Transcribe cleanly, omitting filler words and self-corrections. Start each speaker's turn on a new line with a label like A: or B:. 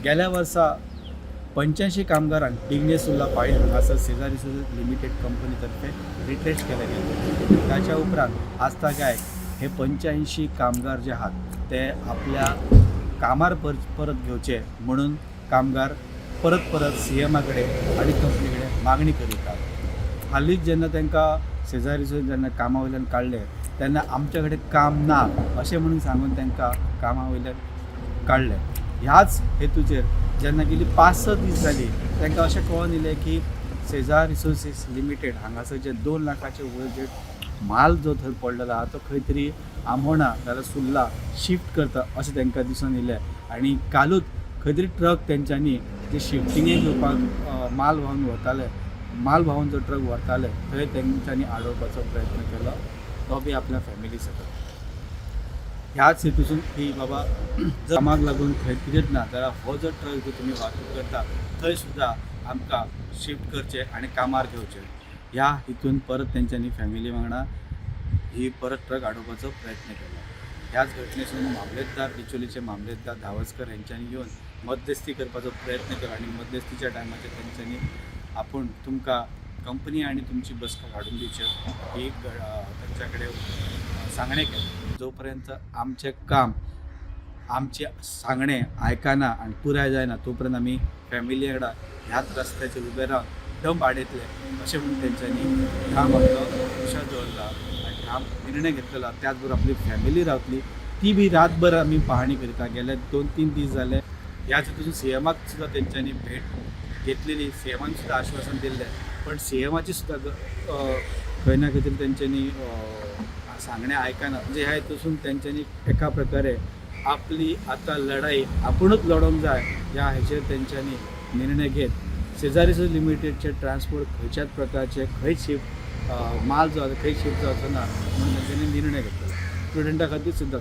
A: गेल्या वर्सा 85 कामगारांक बिगनेस उरला पायन हांगासर सेजार रिसोर्सेस लिमिटेड कंपनीतर्फे रिट्रेस केले गेले. त्याच्या उपरांत आजतागाय हे 85 कामगार जे आहात ते आपल्या कामार परत घेवचे म्हणून कामगार परत CMाकडे आणि कंपनीकडे मागणी करीतात. हालींच जेन्ना तांकां सेजार रिसोर्सेस जेन्ना कामा वयल्यान काडले तेन्ना आमचे कडेन काम ना अशें म्हणून सांगून तांकां कामा वयल्यान काडले. ह्याच हेतूचेर जेन्ना गेली 5-6 दीस जाली तांकां अशें कळोन येयलें की सेजार रिसोर्सेस लिमिटेड हांगासर जे 2 लाखाचे वयर जे माल जो थंय पडलेलो आहा तो खंय तरी आमोणा जाल्यार सुर्ला शिफ्ट करता अशें तांकां दिसून येयलें. आनी कालूच खंय तरी ट्रक तेंच्यांनी जे शिफ्टिंगेक येवपाक माल व्हांवन जो ट्रक व्हरताले थंय तेंच्यांनी आडोवपाचो प्रयत्न केलो, तो बी आपल्या फॅमिली सकट. ह्याच हेतूसून की बाबा जर कामाक लागून खंय कितेंच ना जाल्यार हो जो ट्रक जो तुमी वाहतूक करता थंय सुद्दां आमकां शिफ्ट करचें आनी कामार घेवचें. ह्या हितून परत तेंच्यांनी फॅमिली वांगडा ही परत ट्रक आडोवपाचो प्रयत्न केलो. ह्याच घटनेसून मामलेदार बिचोलीचे मामलेदार धावस्कर हेंच्यांनी येवन मध्यस्थी करपाचो प्रयत्न केलो आनी मध्यस्थीच्या टायमाचेर तेंच्यांनी आपूण तुमकां कंपनी आनी तुमची बसका काडून दिवचें ही तेंच्या कडेन सांगणें केलें. जो पर्यंत आमचें काम आमचे सांगणें आयकना आनी पुराय जायना तो पर्यंत आमी फॅमिली वांगडा ह्याच रस्त्याचेर उबे रावन डंप आडयतले अशें म्हणून तेंच्यांनी ठाम आपलो विशय दवरला आनी ठाम निर्णय घेतलेला. त्याच बरोबर आपली फॅमिली रावतली ती बी रातभर आमी पाहणी करिता. गेले 2-3 दीस जाले. ह्याच हितून CMाक सुद्दां तेंच्यांनी भेट घेतलेली, CMान सुद्दां आश्वासन दिल्लें, पण CMाची सुद्दां खंय ना खंय तरी तेंच्यांनी सांगणें आयकना. म्हणजे ह्या हितून तेंच्यांनी एका प्रकारे आपली आतां लढाई आपुणूच लडोवंक जाय ह्या हेचेर तेंच्यांनी निर्णय घेत सेजार रिसोर्सेस लिमिटेडचे ट्रान्सपोर्ट खंयच्याच प्रकारचे खंय शिफ्ट माल जो आसा खंय शिफ्ट जावचो ना म्हणून तेंच्यांनी निर्णय घेतलो. स्टुडंटा खातीर सुद्दां